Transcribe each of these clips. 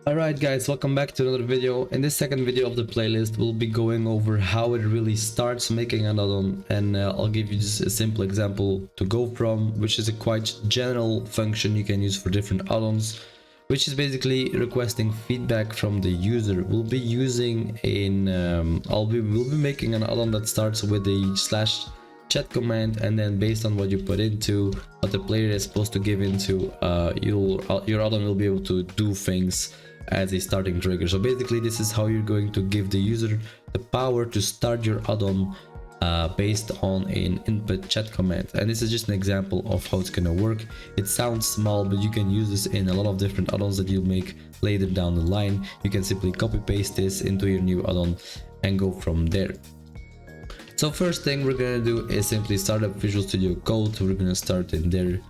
Alright guys, welcome back to another video. In this second video of the playlist, we'll be going over how it really starts making an addon, and I'll give you just a simple example to go from, which is a quite general function you can use for different addons, which is basically requesting feedback from the user. We'll be using we'll be making an addon that starts with a /chat command, and then based on what you put into, what the player is supposed to give into, your addon will be able to do things as a starting trigger. So basically this is how you're going to give the user the power to start your addon based on an input chat command. And this is just an example of how it's gonna work. It sounds small, but you can use this in a lot of different addons that you'll make later down the line. You can simply copy paste this into your new addon and go from there. So first thing we're gonna do is simply start up Visual Studio Code. We're gonna start in there.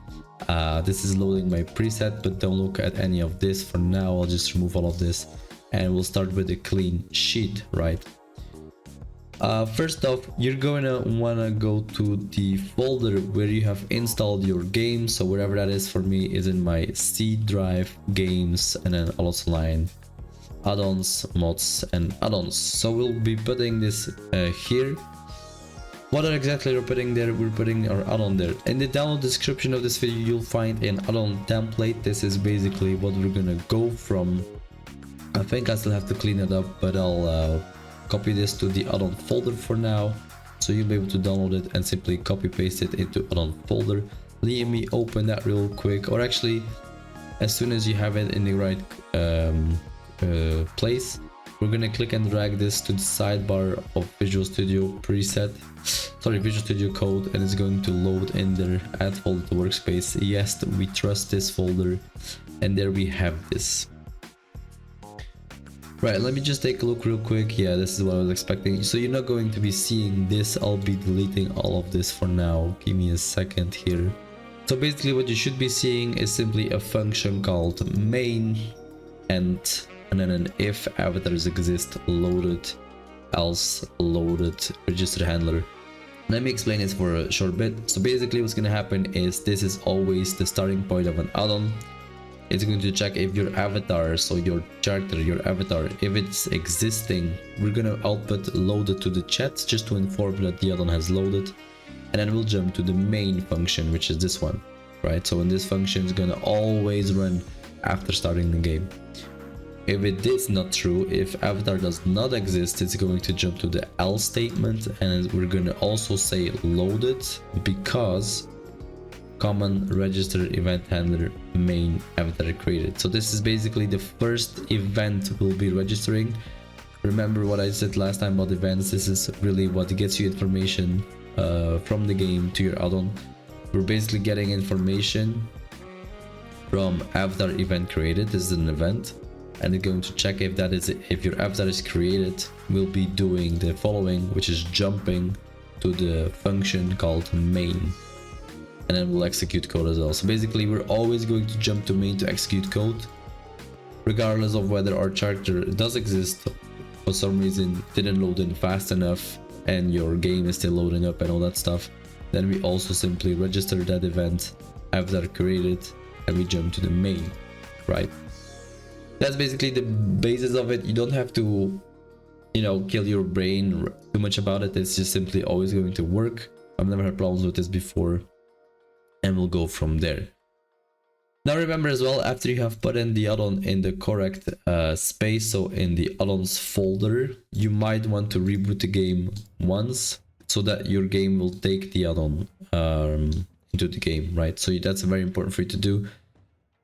This is loading my preset, but don't look at any of this for now. I'll just remove all of this and we'll start with a clean sheet, right? First off, you're going to want to go to the folder where you have installed your game. So wherever that is for me is in my C drive, games, and then Allods Online, addons, mods, and addons. So we'll be putting this here. What are exactly we're putting there? We're putting our addon there. In the download description of this video, you'll find an addon template. This is basically what we're gonna go from. I think I still have to clean it up, but I'll copy this to the addon folder for now. So you'll be able to download it and simply copy paste it into addon folder. Let me open that real quick, or actually, as soon as you have it in the right place, we're gonna click and drag this to the sidebar of Visual Studio Visual Studio Code, and it's going to load in there. Add folder to workspace. Yes, we trust this folder, and there we have this. Right, let me just take a look real quick. Yeah, this is what I was expecting. So you're not going to be seeing this. I'll be deleting all of this for now. Give me a second here. So basically what you should be seeing is simply a function called main and then an if avatars exist loaded, else loaded register handler. Let me explain this for a short bit. So basically what's gonna happen is this is always the starting point of an addon. It's going to check if your avatar, so your character, your avatar, if it's existing, we're gonna output loaded to the chat just to inform that the addon has loaded, and then we'll jump to the main function, which is this one, right? So in this function is gonna always run after starting the game. If it is not true, if avatar does not exist, it's going to jump to the else statement, and we're going to also say loaded because common register event handler main avatar created. So this is basically the first event we'll be registering. Remember what I said last time about events. This is really what gets you information from the game to your addon. We're basically getting information from avatar event created. This is an event, and it's going to check if if your avatar is created. We'll be doing the following, which is jumping to the function called main, and then we'll execute code as well. So basically we're always going to jump to main to execute code, regardless of whether our character does exist. For some reason didn't load in fast enough and your game is still loading up and all that stuff, then we also simply register that event, avatar created, and we jump to the main, right? That's basically the basis of it. You don't have to, kill your brain too much about it. It's just simply always going to work. I've never had problems with this before, and we'll go from there. Now remember as well, after you have put in the addon in the correct space, so in the addons folder, you might want to reboot the game once so that your game will take the addon into the game, right? So that's very important for you to do,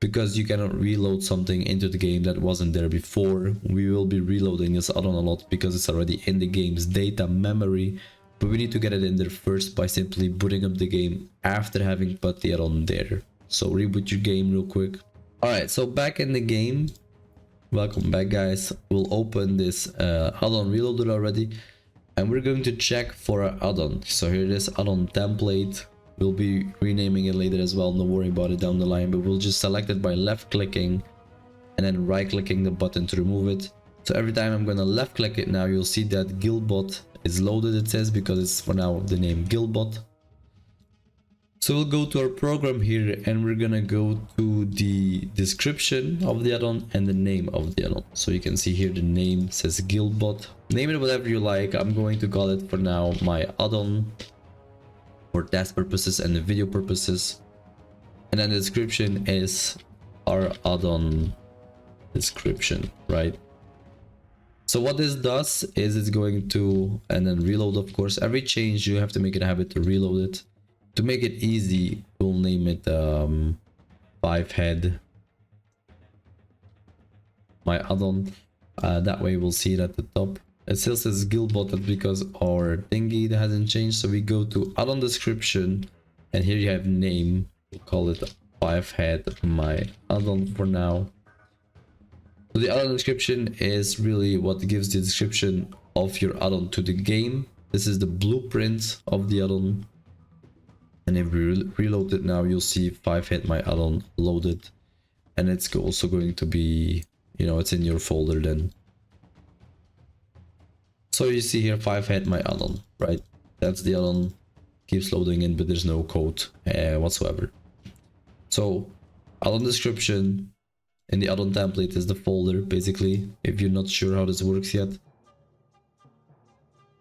because you cannot reload something into the game that wasn't there before. We will be reloading this addon a lot because it's already in the game's data memory, but we need to get it in there first by simply booting up the game after having put the addon there. So reboot your game real quick. Alright, so back in the game. Welcome back, guys. We'll open this addon reloaded already, and we're going to check for our addon. So here it is, addon template. We'll be renaming it later as well, don't worry about it down the line, but we'll just select it by left clicking and then right clicking the button to remove it. So every time I'm going to left click it now, you'll see that guildbot is loaded, it says, because it's for now the name guildbot. And then we'll just select it by left clicking and then right clicking the button to remove it. So every time I'm going to left click it now, you'll see that guildbot is loaded, it says, because it's for now the name guildbot. And then we'll just select it by left clicking and then right clicking the button to remove it. So every time I'm going to left click it now, you'll see that guildbot is loaded, it says, because it's for now the name guildbot. So we'll go to our program here and we're gonna go to the description of the add-on and the name of the add-on. So you can see here the name says guildbot. Name it whatever you like. I'm going to call it for now my add-on for test purposes and the video purposes. And then the description is our add-on description, right? So what this does is it's going to, and then reload, of course. Every change you have to make it a habit to reload it. To make it easy, we'll name it 5-head my add-on. That way we'll see it at the top. It still says guildbot, that's because our thingy hasn't changed. So we go to add-on description, and here you have name. We'll call it 5-head my add-on for now. So the add-on description is really what gives the description of your add-on to the game. This is the blueprint of the add-on. And if we reload it now, you'll see 5-head my add-on loaded. And it's also going to be, you know, it's in your folder then. So you see here 5-head my add-on, right? That's the add-on. Keeps loading in, but there's no code whatsoever. So add-on description in the add-on template is the folder, basically. If you're not sure how this works yet,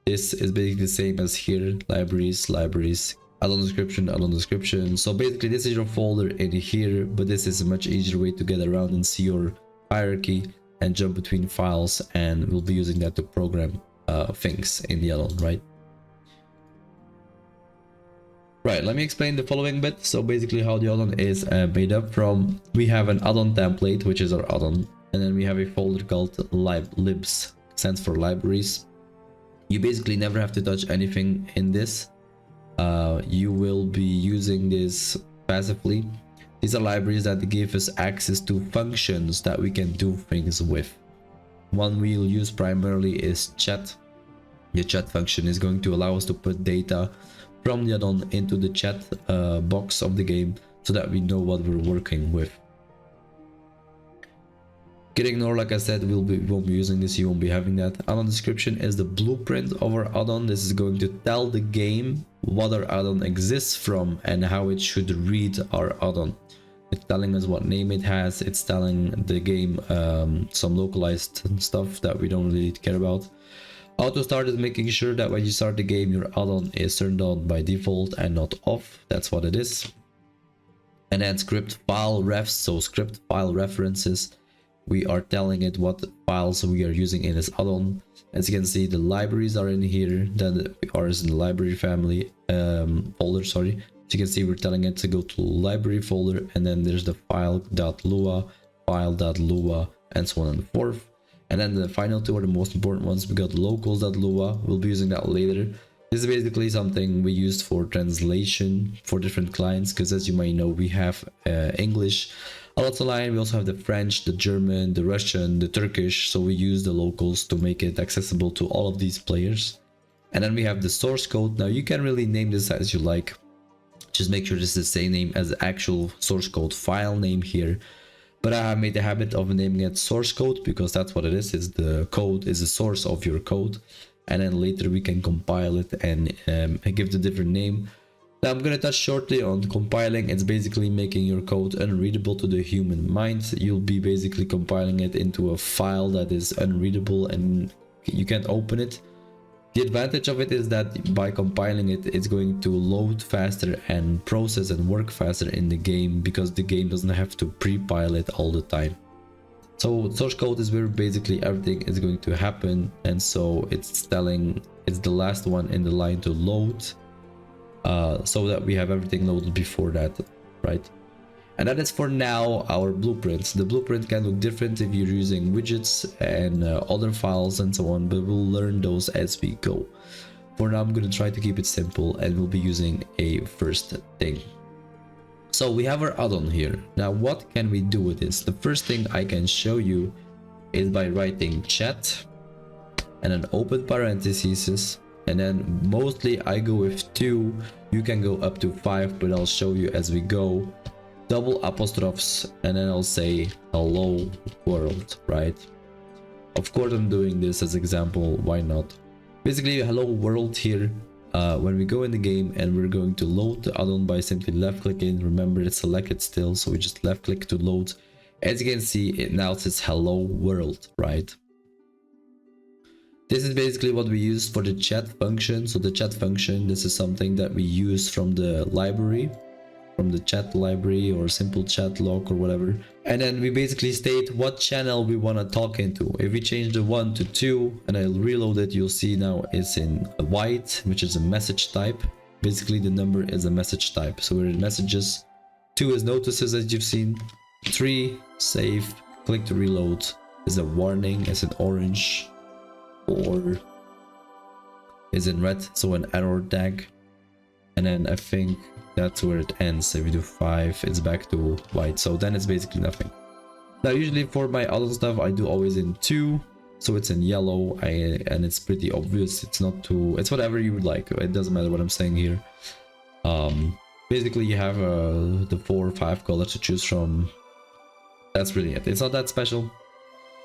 this is basically the same as here: libraries, add-on description. So basically this is your folder in here, but this is a much easier way to get around and see your hierarchy and jump between files, and we'll be using that to program things in the add-on, right? Right, let me explain the following bit. So basically how the add-on is made up from, we have an add-on template, which is our add-on, and then we have a folder called libs, stands for libraries. You basically never have to touch anything in this. You will be using this passively. These are libraries that give us access to functions that we can do things with. One we'll use primarily is chat. The chat function is going to allow us to put data from the add-on into the chat box of the game so that we know what we're working with. Git ignore, like I said, we won't be using this, you won't be having that. Add-on description is the blueprint of our add-on. This is going to tell the game what our add-on exists from and how it should read our add-on. It's telling us what name it has, it's telling the game some localized stuff that we don't really care about. Auto start is making sure that when you start the game, your add-on is turned on by default and not off. That's what it is. And then script file refs, so script file references. We are telling it what files we are using in this add-on. As you can see, the libraries are in here, then ours in the library family folder, sorry. So you can see we're telling it to go to library folder, and then there's the file.lua, file.lua, and so on and so forth. And then the final two are the most important ones. We got locals.lua, we'll be using that later. This is basically something we used for translation for different clients, because as you might know, we have English, Allods Online, we also have the French, the German, the Russian, the Turkish, so we use the locals to make it accessible to all of these players. And then we have the source code. Now you can really name this as you like, just make sure this is the same name as the actual source code file name here. But I have made a habit of naming it source code because that's what it is the code is the source of your code. And then later we can compile it and give it a different name. Now I'm going to touch shortly on compiling. It's basically making your code unreadable to the human mind. You'll be basically compiling it into a file that is unreadable and you can't open it. The advantage of it is that by compiling it, it's going to load faster and process and work faster in the game because the game doesn't have to pre-pile it all the time. So source code is where basically everything is going to happen, and so it's telling it's the last one in the line to load, so that we have everything loaded before that, right? And that is for now our blueprints. The blueprint can look different if you're using widgets and other files and so on, but we'll learn those as we go. For now I'm going to try to keep it simple and we'll be using a first thing. So we have our add-on here. Now what can we do with this? The first thing I can show you is by writing chat and then open parentheses, and then mostly I go with 2. You can go up to 5, but I'll show you as we go. Double apostrophes, and then I'll say hello world, right? Of course I'm doing this as example, why not? Basically hello world here when we go in the game and we're going to load the addon by simply left clicking. Remember, it's selected still, so we just left click to load. As you can see, it now says hello world, right? This is basically what we use for the chat function. So the chat function, this is something that we use from the library, from the chat library or simple chat log or whatever. And then we basically state what channel we want to talk into. If we change the 1 to 2 and I'll reload it, you'll see now it's in white, which is a message type. Basically the number is a message type. So we're in messages, 2 is notices as you've seen, 3 save, click to reload is a warning, it's an orange, 4 is in red, so an error tag. And then I think that's where it ends. If we do 5, it's back to white, so then it's basically nothing. Now usually for my other stuff I do always in 2, so it's in yellow, and it's pretty obvious. It's not too, it's whatever you would like, it doesn't matter what I'm saying here. Basically you have the 4 or 5 colors to choose from. That's really it. It's not that special.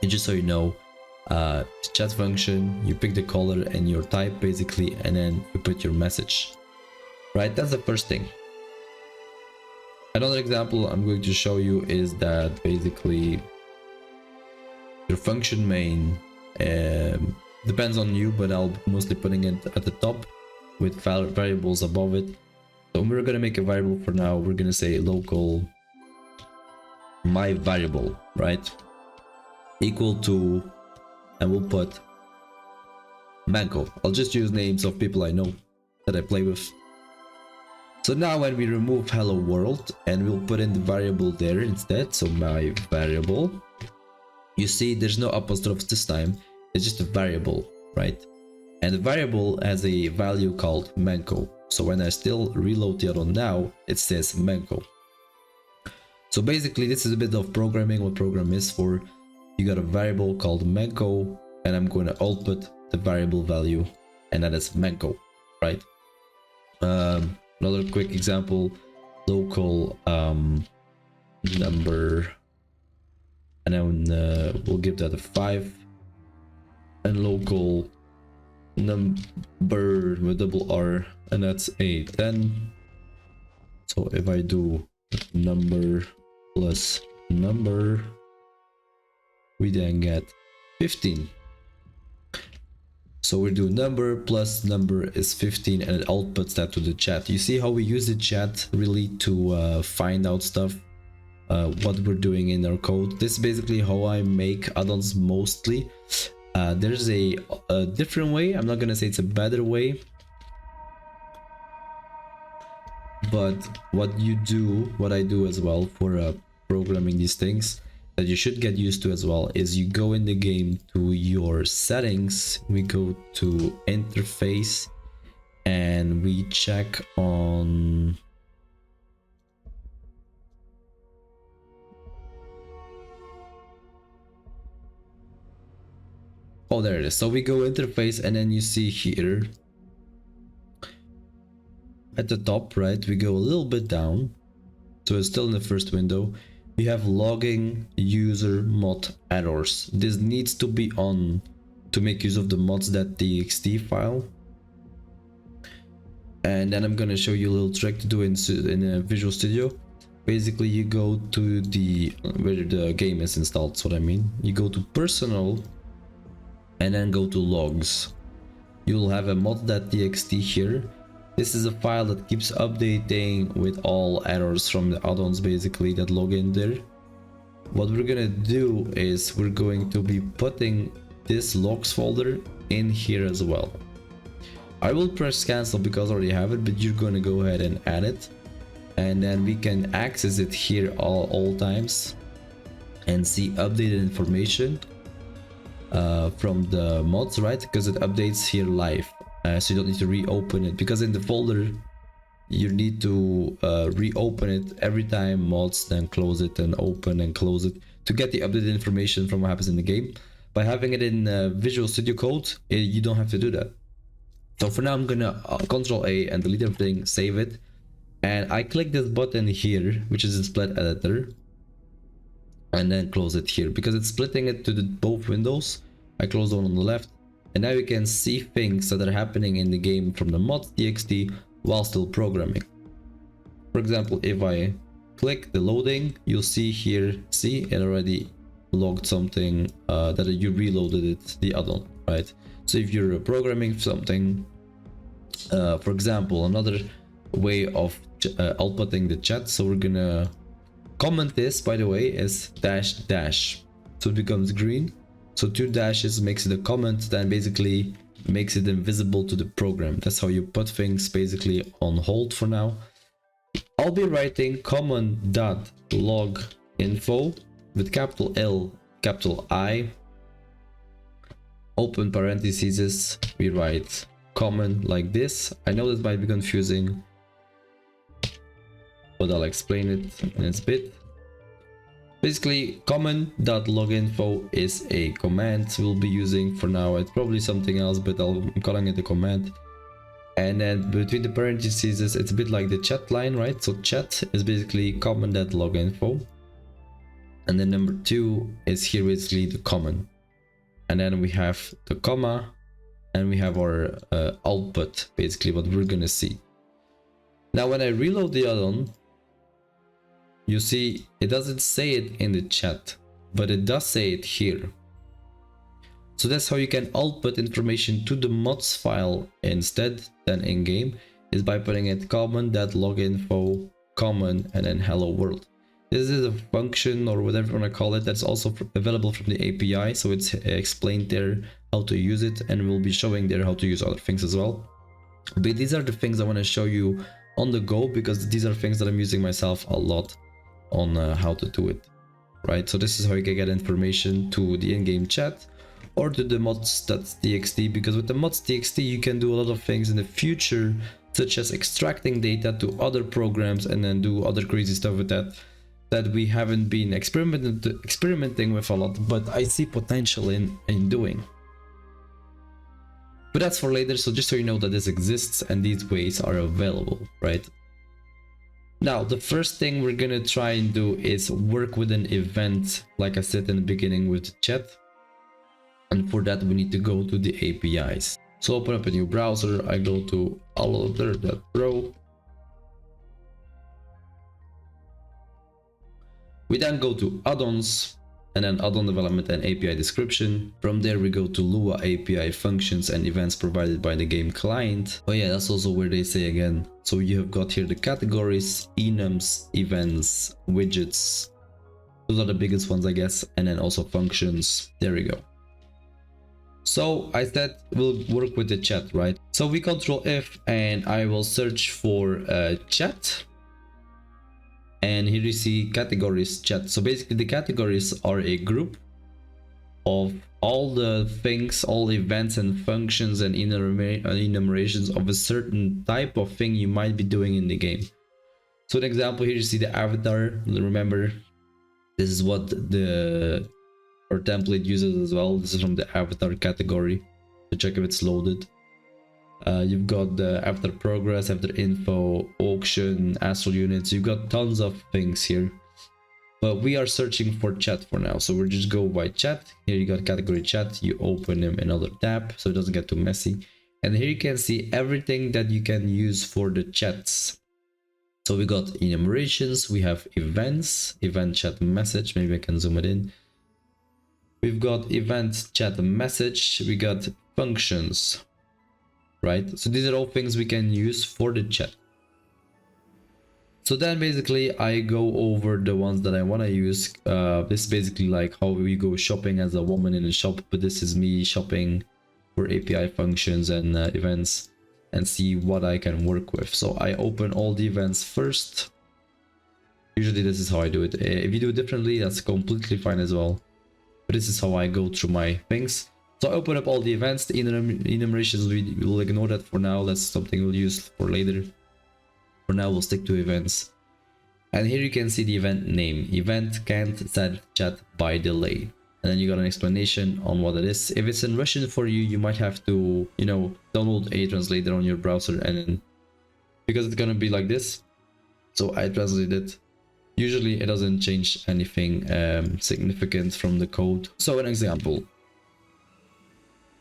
And just so you know, chat function, you pick the color and your type basically, and then you put your message, right? That's the first thing. Another example I'm going to show you is that basically your function main depends on you, but I'll be mostly putting it at the top with variables above it. So we're gonna make a variable for now. We're gonna say local my variable, right, equal to, and we'll put Mango. I'll just use names of people I know that I play with. So now when we remove hello world and we'll put in the variable there instead, so my variable, you see there's no apostrophe this time, it's just a variable, right? And the variable has a value called Mango. So when I still reload the addon now, it says Mango. So basically this is a bit of programming, what program is for. You got a variable called Mango, and I'm going to output the variable value, and that is Mango, right? Another quick example, local number, and then we'll give that a 5, and local number with double R, and that's a 10. So if I do number plus number, we then get 15. So we do number plus number is 15, and it outputs that to the chat. You see how we use the chat really to find out stuff, what we're doing in our code. This is basically how I make addons mostly. There's a different way. I'm not gonna say it's a better way, but what I do as well for programming these things that you should get used to as well is you go in the game to your settings, we go to interface, and we check on oh, there it is. So we go interface, and then you see here at the top, right, we go a little bit down, so it's still in the first window. We have logging user mod errors. This needs to be on to make use of the mods.txt file. And then I'm gonna show you a little trick to do in Visual Studio. Basically, you go to the where the game is installed. That's what I mean. You go to personal, and then go to logs. You'll have a mods.txt here. This is a file that keeps updating with all errors from the addons basically that log in there. What we're gonna do is we're going to be putting this logs folder in here as well. I will press cancel because I already have it, but you're gonna go ahead and add it, and then we can access it here all times and see updated information from the mods, right? Because it updates here live. So you don't need to reopen it, because in the folder you need to reopen it every time mods, then close it and open and close it to get the updated information from what happens in the game. By having it in Visual Studio Code, you don't have to do that. So for now I'm gonna Control A and delete everything, save it, and I click this button here, which is a split editor, and then close it here because it's splitting it to both windows. I close the one on the left, And now you can see things that are happening in the game from the Mods.txt while still programming. For example, if I click the loading, you'll see here, see, it already logged something that you reloaded it, the addon, right? So if you're programming something, for example, another way of outputting the chat, so we're gonna comment this, by the way, is dash, so it becomes green. So 2 dashes makes it a comment, then basically makes it invisible to the program. That's how you put things basically on hold for now. I'll be writing common.log info with capital L, capital I, open parentheses, we write common like this. I know this might be confusing, but I'll explain it in a bit. Basically, common.loginfo is a command we'll be using for now. It's probably something else, but I'm calling it a command. And then between the parentheses, it's a bit like the chat line, right? So chat is basically common.loginfo. And then number 2 is here basically the common. And then we have the comma, and we have our output, basically what we're gonna see. Now when I reload the addon, you see it doesn't say it in the chat, but it does say it here. So that's how you can output information to the mods file instead than in game, is by putting it common.loginfo, common, and then hello world. This is a function or whatever you want to call it that's also available from the API, so it's explained there how to use it, and we'll be showing there how to use other things as well. But these are the things I want to show you on the go, because these are things that I'm using myself a lot on how to do it, right? So this is how you can get information to the in-game chat or to the mods.txt, because with the mods.txt you can do a lot of things in the future, such as extracting data to other programs and then do other crazy stuff with that we haven't been experimenting with a lot, but I see potential in doing. But that's for later, so just so you know that this exists and these ways are available, right? Now, the first thing we're gonna try and do is work with an event, like I said in the beginning with the chat. And for that, we need to go to the APIs. So open up a new browser, I go to allods.pro. We then go to addons, and then addon development and API description. From there we go to Lua API functions and events provided by the game client. Oh yeah, that's also where they say again. So you have got here the categories, enums, events, widgets. Those are the biggest ones, I guess. And then also functions. There we go. So I said we'll work with the chat, right? So we control F and I will search for chat. And here you see categories chat. So basically the categories are a group of all the things, all events and functions and enumerations of a certain type of thing you might be doing in the game. So an example, here you see the avatar. Remember, this is what our template uses as well. This is from the avatar category to check if it's loaded. You've got the avatar progress, avatar info, auction, astral units. You've got tons of things here, but we are searching for chat for now, so we'll just go by chat. Here you got category chat. You open them in another tab so it doesn't get too messy, and here you can see everything that you can use for the chats. So we got enumerations, we have events, event chat message. Maybe I can zoom it in. We've got event chat message, we got functions, right? So these are all things we can use for the chat. So then basically I go over the ones that I want to use. This is basically like how we go shopping as a woman in a shop, but this is me shopping for API functions and events and see what I can work with. So I open all the events first. Usually this is how I do it. If you do it differently, that's completely fine as well. But this is how I go through my things. So I open up all the events, the enumerations, we will ignore that for now. That's something we'll use for later. For now, we'll stick to events. And here you can see the event name. Event can't set chat by delay. And then you got an explanation on what it is. If it's in Russian for you, you might have to, you know, download a translator on your browser, and then because it's gonna be like this. So I translated. Usually it doesn't change anything significant from the code. So an example.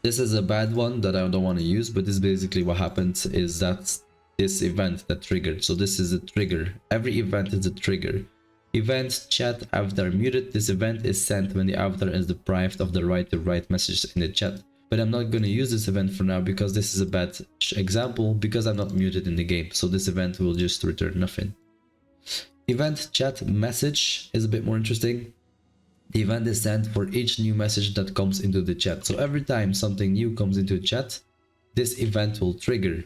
This is a bad one that I don't want to use, but this basically what happens is that this event that triggered. So this is a trigger. Every event is a trigger. Event chat avatar muted. This event is sent when the avatar is deprived of the right to write messages in the chat. But I'm not going to use this event for now because this is a bad example because I'm not muted in the game. So this event will just return nothing. Event chat message is a bit more interesting. The event is sent for each new message that comes into the chat. So every time something new comes into a chat, this event will trigger.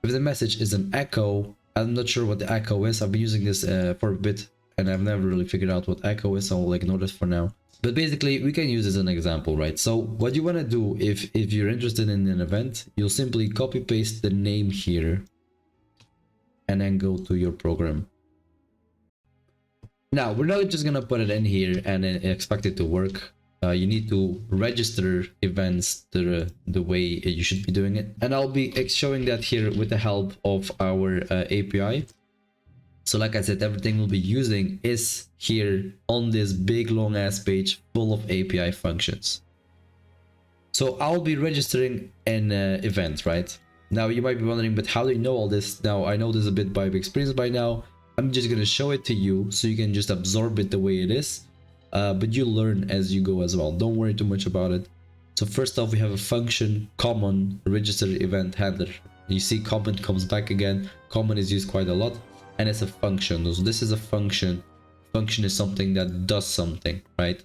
If the message is an echo, I'm not sure what the echo is. I've been using this for a bit and I've never really figured out what echo is, so I'll ignore this for now. But basically, we can use this as an example, right? So what you want to do if you're interested in an event, you'll simply copy paste the name here and then go to your program. Now, we're not just going to put it in here and expect it to work. You need to register events the way you should be doing it. And I'll be showing that here with the help of our API. So like I said, everything we'll be using is here on this big long ass page full of API functions. So I'll be registering an event, right? Now you might be wondering, but how do you know all this? Now I know this a bit by experience by now. I'm just going to show it to you so you can just absorb it the way it is. But you learn as you go as well. Don't worry too much about it. So first off, we have a function common register event handler. You see common comes back again. Common is used quite a lot. And it's a function. So this is a function. Function is something that does something, right?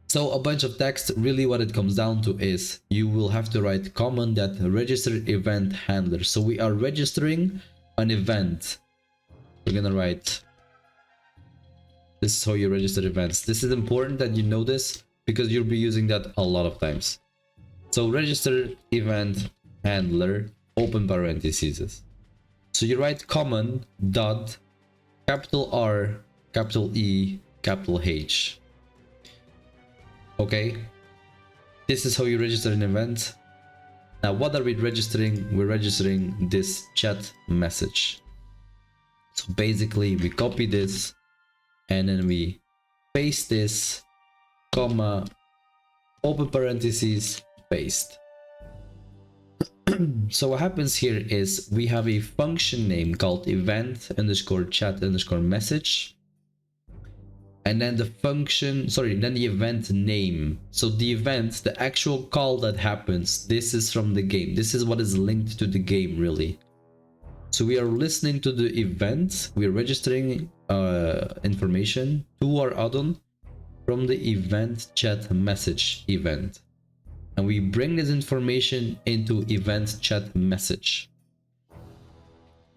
So a bunch of text, really what it comes down to is you will have to write common that register event handler. So we are registering an event. We're gonna write, this is how you register events. This is important that you know this because you'll be using that a lot of times. So register event handler, open parentheses. So you write common dot capital R, capital E, capital H. Okay, this is how you register an event. Now what are we registering? We're registering this chat message. So basically we copy this and then we paste this, comma, open parentheses, paste. So what happens here is we have a function name called event underscore chat underscore message. And then the function, then the event name. So the event, the actual call that happens, this is from the game. This is what is linked to the game really. So we are listening to the event, we are registering information to our addon from the event chat message event. And we bring this information into event chat message.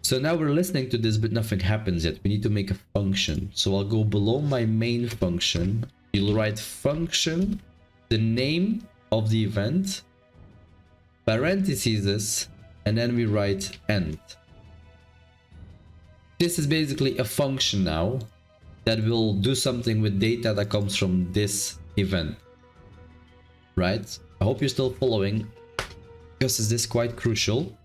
So now we're listening to this, but nothing happens yet. We need to make a function. So I'll go below my main function. You'll write function, the name of the event, parentheses, and then we write end. This is basically a function now that will do something with data that comes from this event, right? I hope you're still following because this is quite crucial.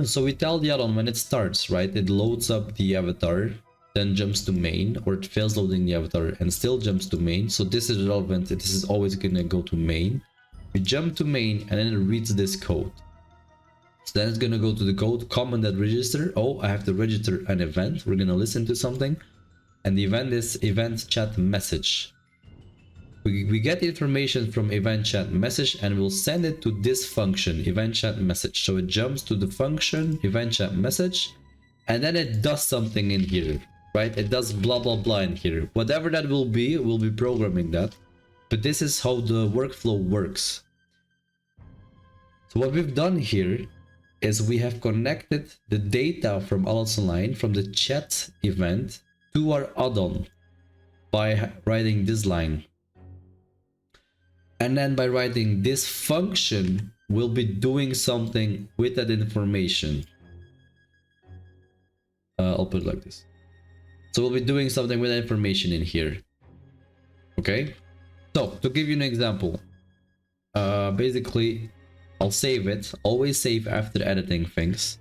So we tell the addon when it starts, right? It loads up the avatar, then jumps to main, or it fails loading the avatar and still jumps to main. So this is relevant. This is always going to go to main. We jump to main and then it reads this code. So then it's going to go to the code common that register. Oh, I have to register an event. We're going to listen to something. And the event is event chat message. We get the information from event chat message and we'll send it to this function, event chat message. So it jumps to the function, event chat message, and then it does something in here, right? It does blah, blah, blah in here. Whatever that will be, we'll be programming that. But this is how the workflow works. So what we've done here is we have connected the data from Allods Online, from the chat event, to our addon by writing this line. And then by writing this function, we'll be doing something with that information. I'll put it like this. So we'll be doing something with that information in here. Okay. So to give you an example, basically, I'll save it. Always save after editing things.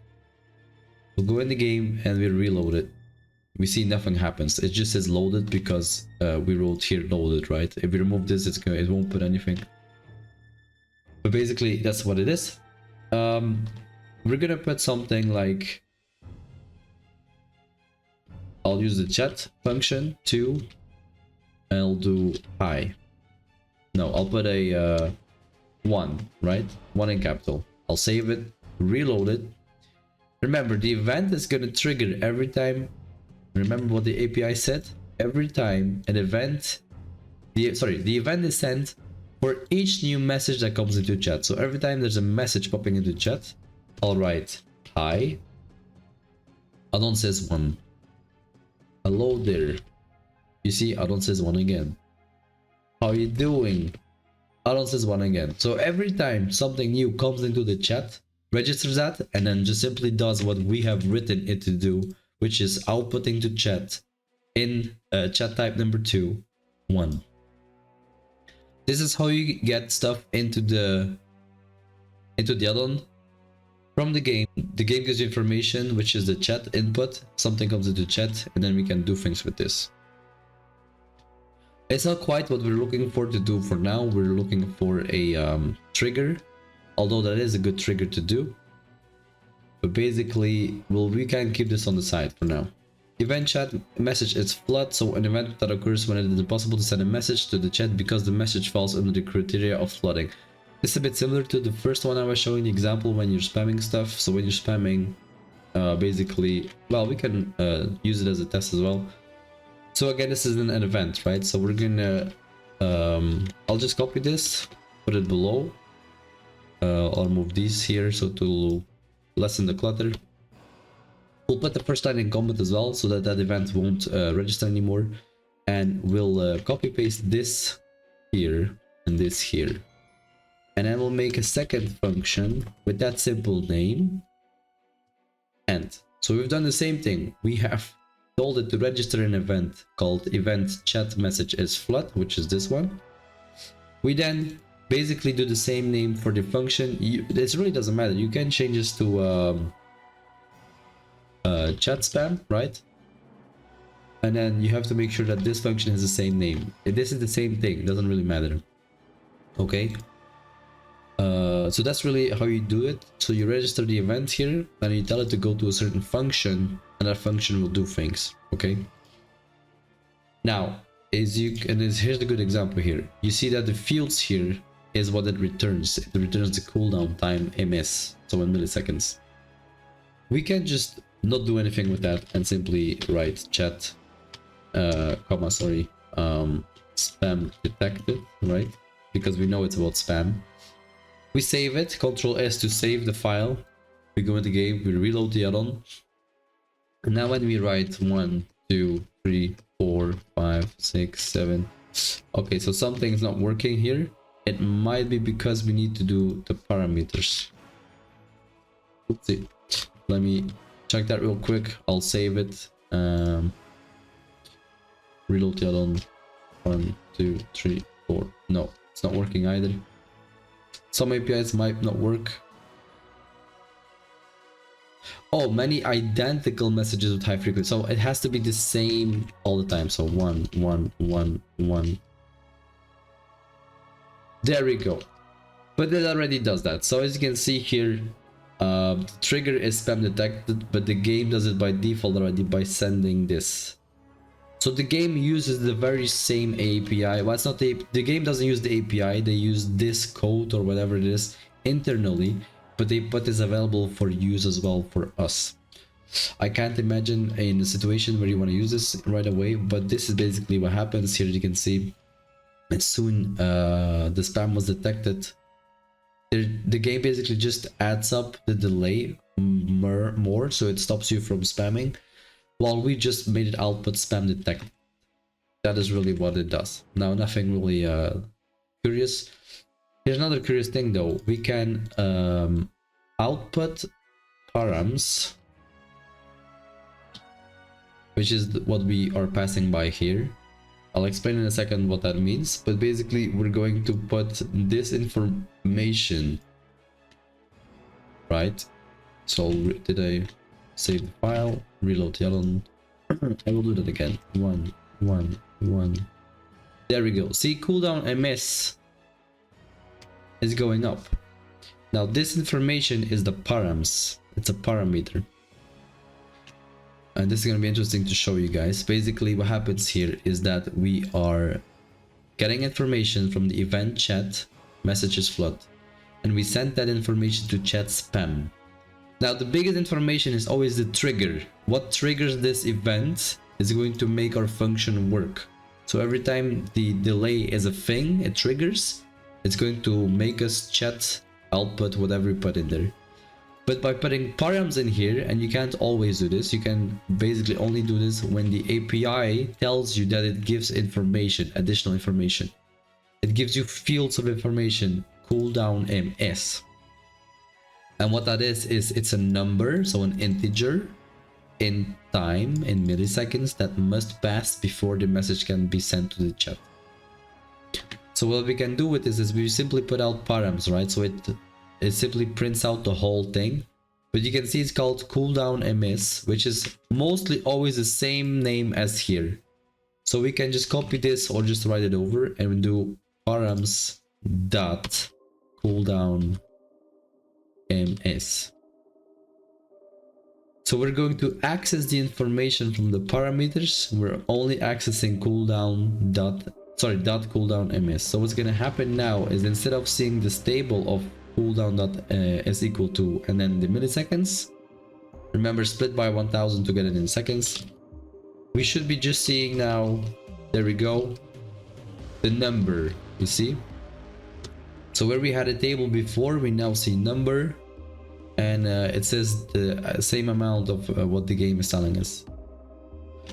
We'll go in the game and we reload it. We see nothing happens. It just says loaded because we wrote here loaded, right? If we remove this, it won't put anything. But basically that's what it is. We're gonna put something like, I'll use the chat function to, and I'll do hi. No, I'll put a 1, right? 1 in capital. I'll save it, reload it. Remember, the event is gonna trigger every time. Remember what the API said? Every time an event, the event is sent for each new message that comes into chat. So every time there's a message popping into chat, I'll write hi. Addon says 1. Hello there. You see, Addon says 1 again. How you doing? Addon says 1 again. So every time something new comes into the chat, registers that, and then just simply does what we have written it to do, which is outputting to chat in chat type number 2, 1. This is how you get stuff into the addon from the game. The game gives you information, which is the chat input. Something comes into chat, and then we can do things with this. It's not quite what we're looking for to do for now. We're looking for a trigger, although that is a good trigger to do. But basically, well, we can keep this on the side for now. Event chat message is flood, so an event that occurs when it is impossible to send a message to the chat because the message falls under the criteria of flooding. It's a bit similar to the first one I was showing the example when you're spamming stuff. So when you're spamming, basically, well, we can use it as a test as well. So again, this is an event, right? So we're gonna, I'll just copy this, put it below. I'll move these here so to lessen the clutter. We'll put the first line in comment as well so that that event won't register anymore. And we'll copy paste this here and this here. And then we'll make a second function with that simple name. And so we've done the same thing. We have told it to register an event called event chat message is flood, which is this one. We then basically do the same name for the function. This really doesn't matter. You can change this to chat spam, right? And then you have to make sure that this function has the same name. If this is the same thing, it doesn't really matter. Okay. So that's really how you do it. So you register the event here and you tell it to go to a certain function, and that function will do things. Okay. Now, here's the good example here. You see that the fields here is what it returns. It returns the cooldown time ms, so in milliseconds. We can just not do anything with that and simply write chat, spam detected, right? Because we know it's about spam. We save it, Ctrl S to save the file. We go into the game, we reload the addon. And now when we write 1, 2, 3, 4, 5, 6, 7. Okay, so something's not working here. It might be because we need to do the parameters. Oopsie. Let me check that real quick. I'll save it. Reload the addon. 1, 2, 3, 4. No, it's not working either. Some APIs might not work. Oh, many identical messages with high frequency. So it has to be the same all the time. So 1, 1, 1, 1. There we go. But it already does that. So as you can see here, the trigger is spam detected, but the game does it by default already by sending this. So the game uses the very same API. Well, it's not the game doesn't use the API. They use this code or whatever it is internally, but they put this available for use as well for us. I can't imagine in a situation where you want to use this right away, but this is basically what happens here. You can see as soon the spam was detected, the game basically just adds up the delay more, so it stops you from spamming. While we just made it output spam detect. That is really what it does. Now, nothing really curious. Here's another curious thing though. We can output params, which is what we are passing by here. I'll explain in a second what that means, but basically we're going to put this information, right? So did I save the file? Reload the addon. I will do that again. 1, 1, 1. There we go. See, cooldown ms. is going up. Now this information is the params. It's a parameter. And this is going to be interesting to show you guys. Basically what happens here is that we are getting information from the event chat messages flood, and we send that information to chat spam. Now the biggest information is always the trigger. What triggers this event is going to make our function work. So every time the delay is a thing, it triggers, it's going to make us chat output whatever we put in there. But by putting params in here, and you can't always do this, you can basically only do this when the API tells you that it gives information, additional information. It gives you fields of information, cooldown ms. And what that is it's a number, so an integer in time, in milliseconds, that must pass before the message can be sent to the chat. So what we can do with this is we simply put out params, right? So it simply prints out the whole thing, but you can see it's called cooldown ms, which is mostly always the same name as here. So we can just copy this or just write it over and we do params dot cooldown ms. So we're going to access the information from the parameters. We're only accessing cooldown dot cooldown ms. So what's gonna happen now is instead of seeing this table of cooldown dot is equal to and then the milliseconds, remember split by 1000 to get it in seconds, we should be just seeing now, there we go, the number, you see. So where we had a table before, we now see number, and it says the same amount of what the game is telling us.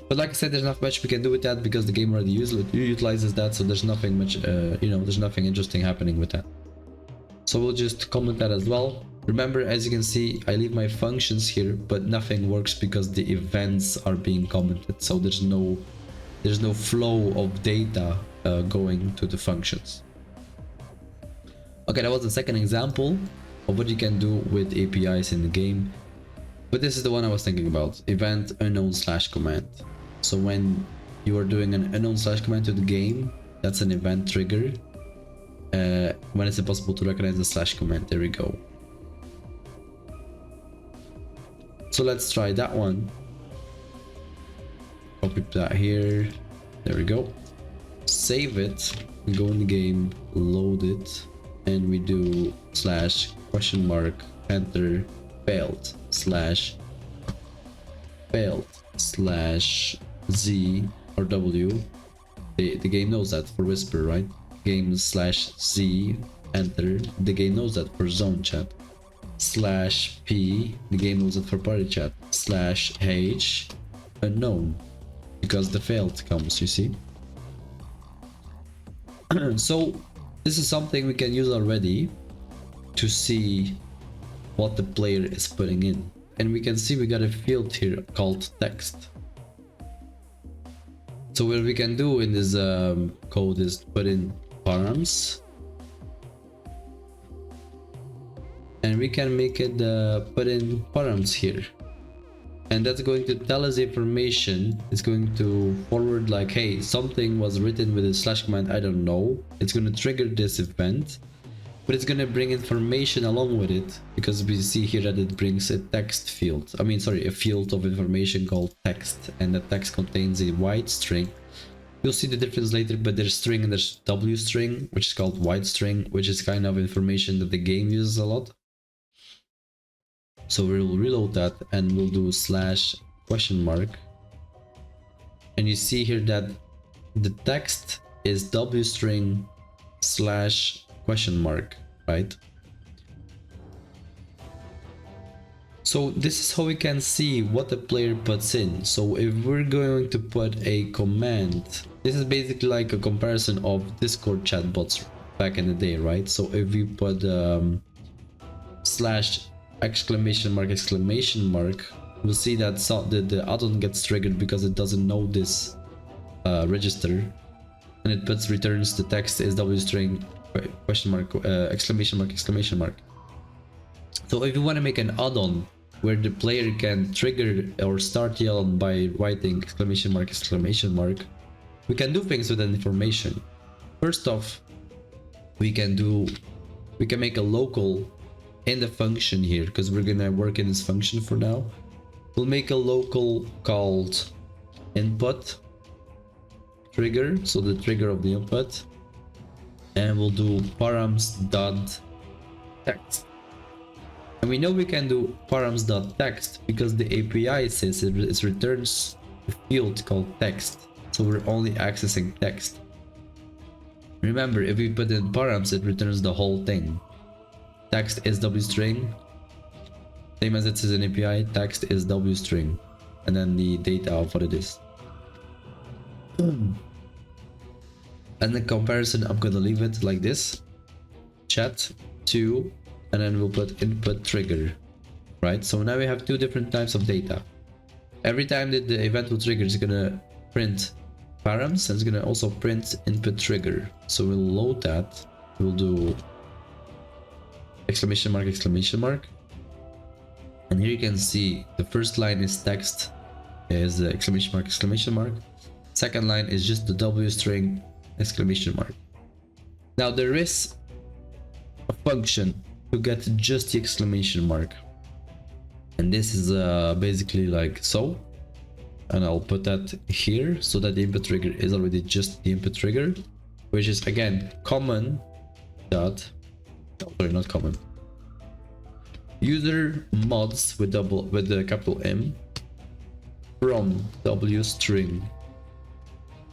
But like I said, there's not much we can do with that because the game already utilizes that, so there's nothing much, there's nothing interesting happening with that. So we'll just comment that as well. Remember, as you can see, I leave my functions here, but nothing works because the events are being commented. So there's no flow of data going to the functions. Okay, that was the second example of what you can do with APIs in the game. But this is the one I was thinking about, event unknown / command. So when you are doing an unknown / command to the game, that's an event trigger. When it's impossible to recognize the / command, there we go. So let's try that one. Copy that here, there we go. Save it, we go in the game, load it, and we do / enter failed / z or w. The game knows that for whisper, right? Game /z enter, the game knows that for zone chat. /p, the game knows that for party chat. /h, unknown, because the failed comes, you see. So this is something we can use already to see what the player is putting in, and we can see we got a field here called text. So what we can do in this code is put in params, and we can make it put in params here, and that's going to tell us information. It's going to forward like, hey, something was written with a / command, I don't know. It's going to trigger this event, but it's going to bring information along with it, because we see here that it brings a text field, a field of information called text, and the text contains a white string. You'll see the difference later, but there's string and there's W string, which is called white string, which is kind of information that the game uses a lot. So we'll reload that and we'll do /, and you see here that the text is W string /, right? So this is how we can see what the player puts in. So if we're going to put a command, this is basically like a comparison of Discord chatbots back in the day, right? So if we put /! We'll see that the addon gets triggered because it doesn't know this register, and it returns the text is W string ! So if you want to make an addon where the player can trigger or start the addon by writing ! We can do things with that information. First off, we can do we can make a local in the function here, because we're gonna work in this function for now. We'll make a local called input trigger, so the trigger of the input, and we'll do params.text. And we know we can do params.text because the API says it returns a field called text, so we're only accessing text. Remember, if we put in params, it returns the whole thing. Text is wstring, same as it says in API, text is wstring, and then the data of what it is. And the comparison, I'm gonna leave it like this: chat2, and then we'll put input trigger, right? So now we have two different types of data. Every time that the event will trigger, it's gonna print params, and it's gonna also print input trigger. So we'll load that. We'll do exclamation mark, and here you can see the first line is text, is the exclamation mark. Second line is just the w string exclamation mark. Now there is a function to get just the exclamation mark, and this is basically like so, and I'll put that here so that the input trigger is already just the input trigger, which is again common dot, sorry, not common, user mods with the capital M from w string.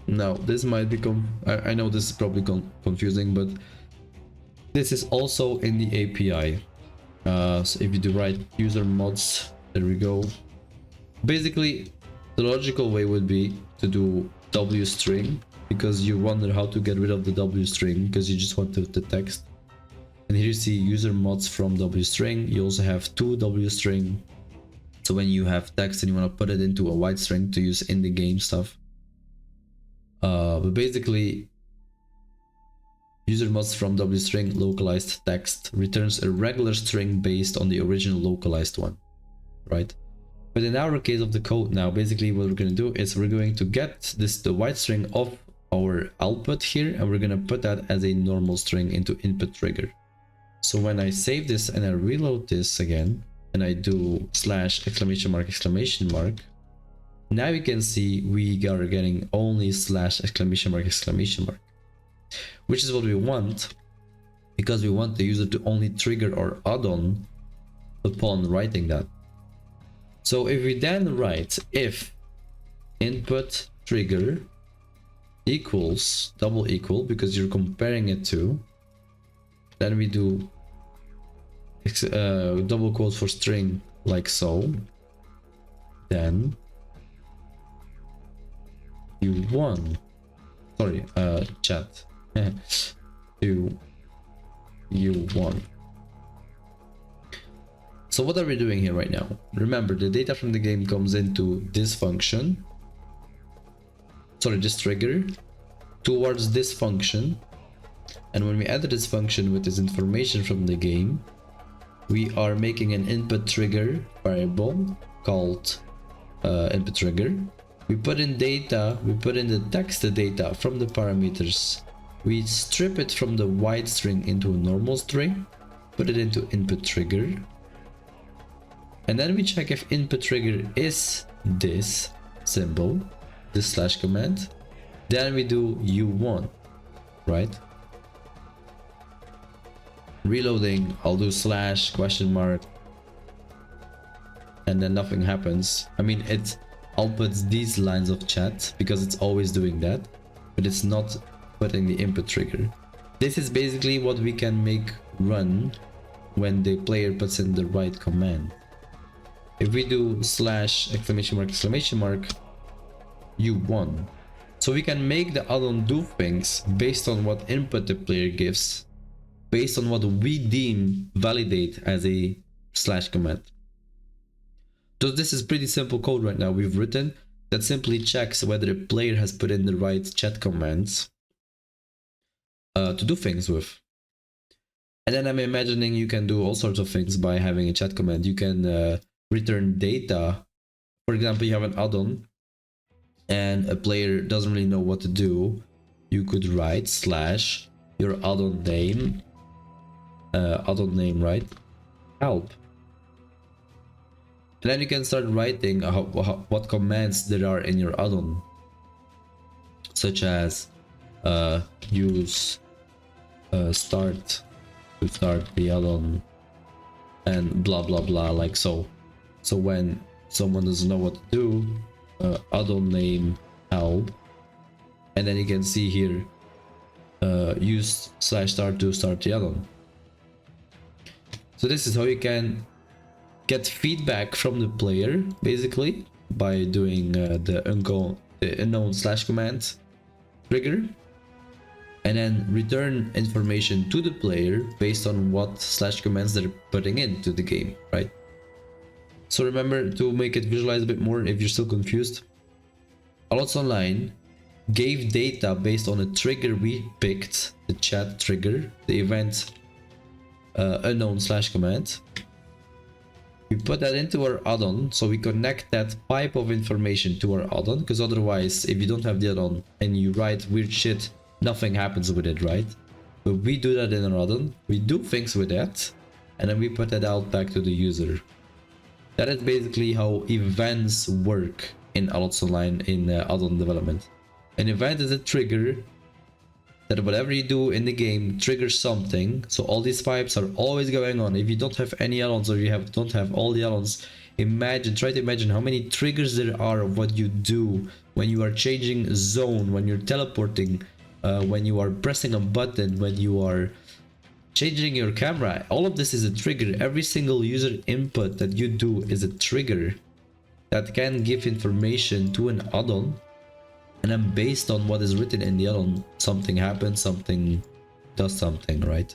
Now this might become, I know this is probably confusing, but this is also in the API. So if you do write user mods, there we go. Basically the logical way would be to do w string, because you wonder how to get rid of the w string because you just want the text. And here you see user mods from w string. You also have to w string, so when you have text and you want to put it into a white string to use in the game stuff. But basically user mods from w string localized text returns a regular string based on the original localized one, right? But in our case of the code now, basically what we're going to do is we're going to get the white string of our output here, and we're going to put that as a normal string into input trigger. So when I save this and I reload this again, and I do /exclamation mark, now you can see we are getting only /exclamation mark, which is what we want, because we want the user to only trigger our add-on upon writing that. So if we then write if input trigger equals double equal, because you're comparing it to, then we do double quotes for string like so, then u1, sorry, chat to u1. So what are we doing here right now? Remember, the data from the game comes into this function, sorry, this trigger, towards this function, and when we enter this function with this information from the game, we are making an input trigger variable called input trigger. We put in data, we put in the text data from the parameters, we strip it from the white string into a normal string, put it into input trigger, and then we check if input trigger is this symbol, this slash command, then we do u1, right? Reloading, I'll do /, and then nothing happens. I mean, it outputs these lines of chat because it's always doing that, but it's not putting the input trigger. This is basically what we can make run when the player puts in the right command. If we do /exclamation mark u1, so we can make the add-on do things based on what input the player gives, based on what we deem validate as a / command. So this is pretty simple code right now we've written that simply checks whether a player has put in the right chat commands to do things with. And then I'm imagining you can do all sorts of things by having a chat command. You can return data. For example, you have an add-on and a player doesn't really know what to do. You could write / your add-on name, addon name, right? Help. And then you can start writing what commands there are in your addon, such as use start to start the addon and blah blah blah, like so. So when someone doesn't know what to do, addon name help, and then you can see here use /start to start the addon. So this is how you can get feedback from the player, basically, by doing the unknown / command trigger, and then return information to the player based on what / commands they're putting into the game, right? So remember, to make it visualize a bit more if you're still confused, Allods Online gave data based on a trigger we picked, the chat trigger, the event unknown / command. We put that into our addon, so we connect that pipe of information to our addon, because otherwise, if you don't have the addon and you write weird shit, nothing happens with it, right? But we do that in our addon, we do things with that, and then we put that out back to the user. That is basically how events work in Allods Online in addon development. An event is a trigger that whatever you do in the game triggers something. So all these pipes are always going on. If you don't have any addons, or you don't have all the addons, try to imagine how many triggers there are of what you do when you are changing zone, when you're teleporting, when you are pressing a button, when you are changing your camera. All of this is a trigger. Every single user input that you do is a trigger that can give information to an addon. And then based on what is written in the addon, something happens, something does something, right?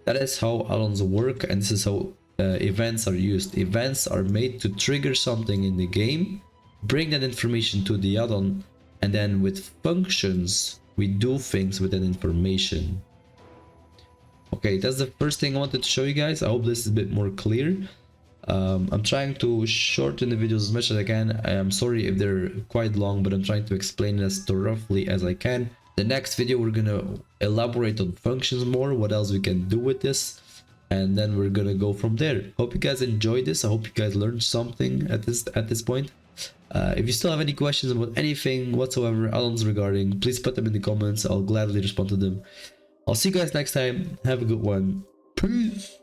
That is how addons work, and this is how events are used. Events are made to trigger something in the game, bring that information to the addon, and then with functions, we do things with that information. Okay, that's the first thing I wanted to show you guys. I hope this is a bit more clear. I'm trying to shorten the videos as much as I can. I am sorry if they're quite long, but I'm trying to explain it as thoroughly as I can. The next video, we're gonna elaborate on functions more, what else we can do with this, and then we're gonna go from there. Hope you guys enjoyed this. I hope you guys learned something at this point. If you still have any questions about anything whatsoever, addons regarding, please put them in the comments. I'll gladly respond to them. I'll see you guys next time. Have a good one. Peace.